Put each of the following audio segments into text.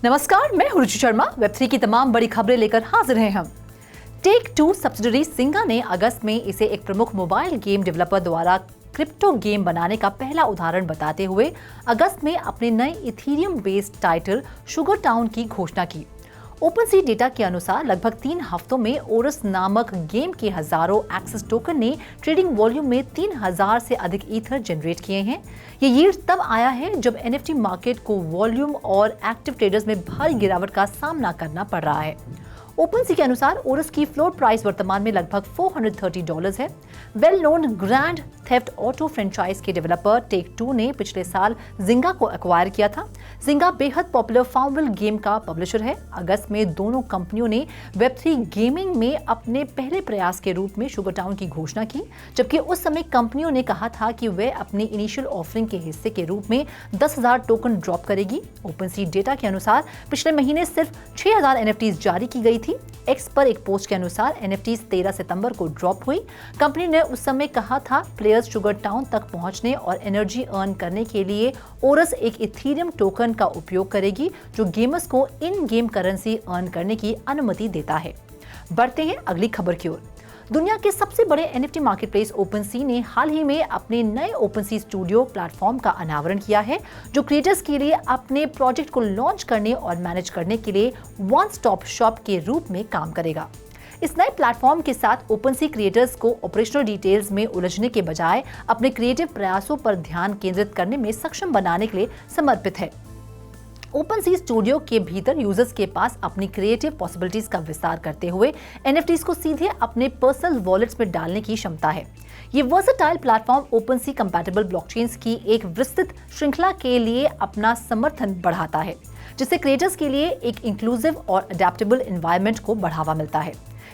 नमस्कार, मैं रुचि शर्मा। वेब3 की तमाम बड़ी खबरें लेकर हाजिर हैं हम। टेक2 सब्सिडरी जिंगा ने अगस्त में इसे एक प्रमुख मोबाइल गेम डेवलपर द्वारा क्रिप्टो गेम बनाने का पहला उदाहरण बताते हुए अगस्त में अपने नए Ethereum based title sugar town की घोषणा की। ओपनसी डेटा के अनुसार लगभग 3 हफ्तों में ओरस नामक गेम के हजारों एक्सेस टोकन ने ट्रेडिंग वॉल्यूम में 3000 से अधिक ईथर जनरेट किए हैं। ये यील्ड तब आया है जब एनएफटी मार्केट को वॉल्यूम और एक्टिव ट्रेडर्स में भारी गिरावट का सामना करना पड़ रहा है। ओपनसी के अनुसार ओरस की फ्लोर प्राइस वर्तमान में लगभग $430 है। Well known grand theft auto franchise के डेवलपर टेक2 ने पिछले साल जिंगा को एक्वायर किया था। जिंगा बेहद पॉपुलर फार्मविल गेम का पब्लिशर है। अगस्त में दोनों कंपनियों ने वेब3 गेमिंग में अपने पहले प्रयास के रूप में शुगर टाउन की घोषणा की, जबकि उस समय कंपनियों ने कहा था कि वे अपनी इनिशियल ऑफरिंग के हिस्से के रूप में 10,000 टोकन ड्रॉप करेगी। ओपनसी डेटा के अनुसार पिछले महीने सिर्फ 6,000 एनएफटीज जारी की गई थी। एक्स पर एक पोस्ट के अनुसार एनएफटीज 13 सितंबर को ड्रॉप हुई। कंपनी ने उस समय कहा था प्लेयर्स शुगर टाउन तक पहुंचने और एनर्जी अर्न करने के लिए ओरस एक इथीरियम टोकन का उपयोग करेगी, जो गेमर्स को इन गेम करेंसी अर्न करने की अनुमति देता है। बढ़ते हैं अगली खबर की ओर। दुनिया के सबसे बड़े एनएफटी मार्केटप्लेस ओपनसी ने हाल ही में अपने नए ओपनसी स्टूडियो प्लेटफॉर्म का अनावरण किया है, जो क्रिएटर्स के लिए अपने प्रोजेक्ट को लॉन्च करने और मैनेज करने के लिए वन स्टॉप शॉप के रूप में काम करेगा। इस नए प्लेटफॉर्म के साथ ओपनसी क्रिएटर्स को ऑपरेशनल डिटेल्स में उलझने के बजाय अपने क्रिएटिव प्रयासों पर ध्यान केंद्रित करने में सक्षम बनाने के लिए समर्पित है। ओपनसी स्टूडियो के भीतर यूजर्स के पास अपनी क्रिएटिव पॉसिबिलिटीज का विस्तार करते हुए एनएफटीज को सीधे अपने पर्सनल वॉलेट्स में डालने की क्षमता है। ये versatile platform OpenSea compatible blockchains की एक विस्तृत श्रृंखला के लिए अपना समर्थन बढ़ाता है, जिससे क्रिएटर्स के लिए एक इंक्लूसिव और अडेप्टेबल एनवायरनमेंट को बढ़ावा मिलता है।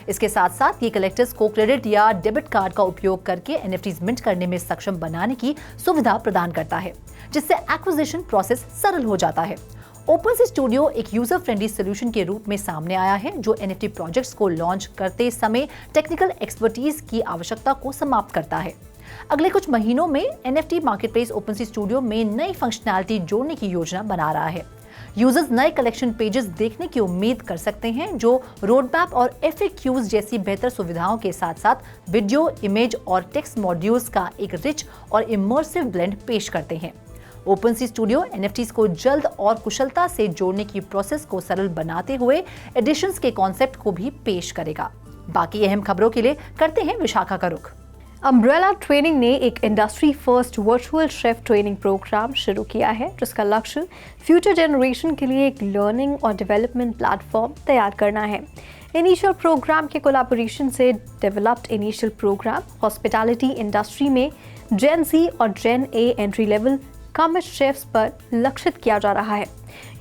इसके साथ साथ ये कलेक्टर्स को क्रेडिट या डेबिट कार्ड का उपयोग करके एनएफटीज मिंट करने में सक्षम बनाने की सुविधा प्रदान करता है, जिससे एक्विजिशन प्रोसेस सरल हो जाता है। ओपनसी स्टूडियो एक यूजर फ्रेंडली सोल्यूशन के रूप में सामने आया है, जो एनएफटी प्रोजेक्ट्स को लॉन्च करते समय टेक्निकल एक्सपर्टीज की आवश्यकता को समाप्त करता है। अगले कुछ महीनों में एनएफटी मार्केटप्लेस ओपनसी स्टूडियो में नई फंक्शनैलिटी जोड़ने की योजना बना रहा है। यूजर्स नए कलेक्शन पेजेस देखने की उम्मीद कर सकते हैं, जो रोडमैप और एफएक्यूज जैसी बेहतर सुविधाओं के साथ साथ वीडियो, इमेज और टेक्स्ट मॉड्यूल्स का एक रिच और इमर्सिव ब्लेंड पेश करते हैं। ओपनसी स्टूडियो एनएफटीज को जल्द और कुशलता से जोड़ने की प्रोसेस को सरल बनाते हुए एडिशंस के कॉन्सेप्ट को भी पेश करेगा। बाकी अहम खबरों के लिए करते हैं विशाखा का रुख। अम्ब्रेला ट्रेनिंग ने एक industry first virtual chef training program शुरू किया है, जिसका लक्ष्य फ्यूचर जनरेशन के लिए एक लर्निंग और डेवलपमेंट प्लेटफॉर्म तैयार करना है। इनिशियल प्रोग्राम के कोलैबोरेशन से developed initial program hospitality industry में जेन ज़ी और gen A entry level commit chefs पर लक्षित किया जा रहा है।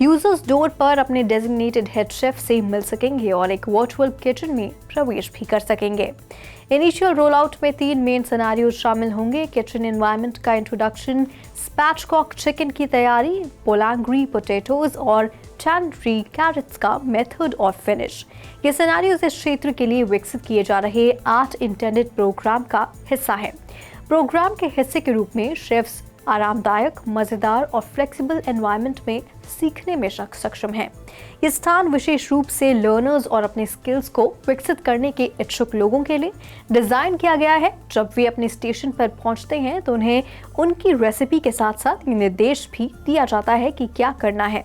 यूजर्स डोर पर अपने डेजिग्नेटेड हेड शेफ से मिल सकेंगे और एक वर्चुअल किचन में प्रवेश भी कर सकेंगे। इनिशियल रोल आउट में 3 मेन सिनेरियो शामिल होंगे: किचन एनवायरनमेंट का इंट्रोडक्शन, स्पैचकॉक चिकन की तैयारी, पोलांग्री पोटैटोज और टैंडरी कैरेट्स का मेथड और फिनिश। ये सिनेरियोज इस क्षेत्र के लिए विकसित किए जा रहे 8 इंटेंडेड प्रोग्राम का हिस्सा है। प्रोग्राम के हिस्से के रूप में शेफ्स आरामदायक, मजेदार और फ्लेक्सिबल एनवायरनमेंट में सीखने में सक्षम है। ये स्थान विशेष रूप से लर्नर्स और अपने स्किल्स को विकसित करने के इच्छुक लोगों के लिए डिजाइन किया गया है। जब वे अपने स्टेशन पर पहुंचते हैं तो उन्हें उनकी रेसिपी के साथ साथ निर्देश भी दिया जाता है कि क्या करना है।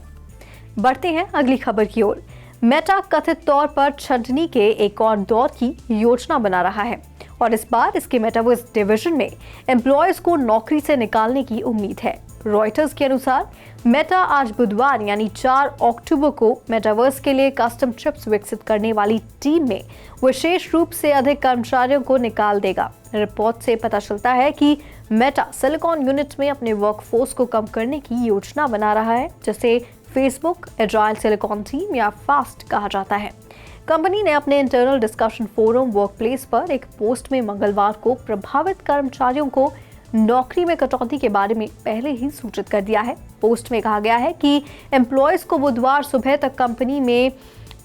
बढ़ते हैं अगली खबर की ओर। मेटा कथित तौर पर छंटनी के एक और दौर की योजना बना रहा है और इस बार इसके मेटावर्स डिवीजन में एम्प्लॉयज को नौकरी से निकालने की उम्मीद है। रॉयटर्स के अनुसार मेटा आज बुधवार यानी 4 अक्टूबर को मेटावर्स के लिए कस्टम चिप्स विकसित करने वाली टीम में विशेष रूप से अधिक कर्मचारियों को निकाल देगा। रिपोर्ट से पता चलता है कि मेटा सिलिकॉन यूनिट में अपने वर्कफोर्स को कम करने की योजना बना रहा है, जिसे फेसबुक एजाइल सिलिकॉन टीम या फास्ट कहा जाता है। कंपनी ने अपने इंटरनल डिस्कशन फोरम वर्कप्लेस पर एक पोस्ट में मंगलवार को प्रभावित कर्मचारियों को नौकरी में कटौती के बारे में पहले ही सूचित कर दिया है। पोस्ट में कहा गया है कि एम्प्लॉयज को बुधवार सुबह तक कंपनी में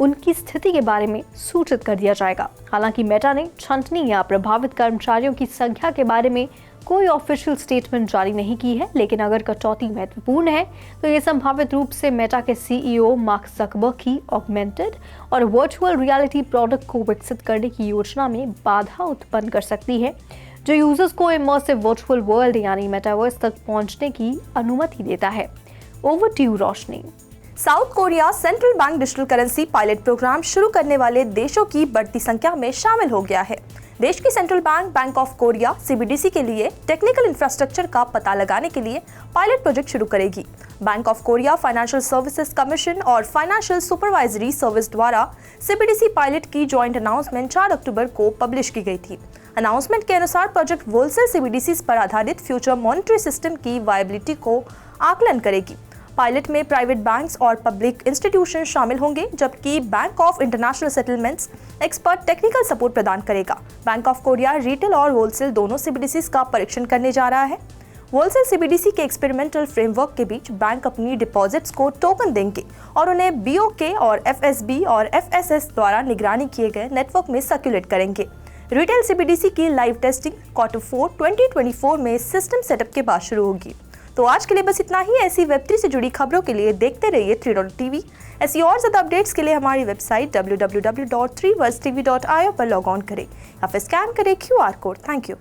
उनकी स्थिति के बारे में सूचित कर दिया जाएगा। हालांकि मेटा ने छंटनी या प्रभावित कर्मचारियों की संख्या के बारे में कोई ऑफिशियल स्टेटमेंट जारी नहीं की है, लेकिन अगर कटौती महत्वपूर्ण है तो ये संभावित रूप से मेटा के सीईओ मार्क ज़करबर्ग की ऑगमेंटेड और वर्चुअल रियलिटी प्रोडक्ट को विकसित करने की योजना में बाधा उत्पन्न कर सकती है, जो यूजर्स को इमर्सिव वर्चुअल वर्ल्ड यानी मेटावर्स तक पहुंचने की अनुमति देता है। Over to you Roshni. South Korea central bank digital currency pilot program शुरू करने वाले देशों की बढ़ती संख्या में शामिल हो गया है। देश की central bank, bank of Korea CBDC के लिए टेक्निकल इंफ्रास्ट्रक्चर का पता लगाने के लिए पायलट प्रोजेक्ट शुरू करेगी। Bank of Korea financial services commission और फाइनेंशियल सुपरवाइजरी सर्विस द्वारा सीबीडीसी पायलट की ज्वाइंट अनाउंसमेंट 4 अक्टूबर को पब्लिश की गई थी। अनाउंसमेंट के अनुसार प्रोजेक्ट होलसेल सीबीडीसी पर आधारित फ्यूचर मॉनेटरी सिस्टम की वायबिलिटी को आकलन करेगी। पायलट में प्राइवेट बैंक्स और पब्लिक इंस्टीट्यूशन शामिल होंगे, जबकि bank of international settlements expert technical support प्रदान करेगा। बैंक ऑफ कोरिया रिटेल और होलसेल दोनों सीबीडीसी का परीक्षण करने जा रहा है। होलसेल सीबीडीसी के एक्सपेरिमेंटल फ्रेमवर्क के बीच बैंक अपनी डिपॉजिट्स को टोकन देंगे और उन्हें बीओके और एफएसबी और एफएसएस द्वारा निगरानी किए गए नेटवर्क में सर्कुलेट करेंगे। रिटेल सीबीडीसी की लाइव टेस्टिंग Q4 2024 में सिस्टम सेटअप के बाद शुरू होगी। तो आज के लिए बस इतना ही। ऐसी वेब3 से जुड़ी खबरों के लिए देखते रहिए 3TV। ऐसी और ज़्यादा अपडेट्स के लिए हमारी वेबसाइट www.3versetv.io पर लॉग ऑन करें या फिर स्कैन करें QR कोड। Thank you.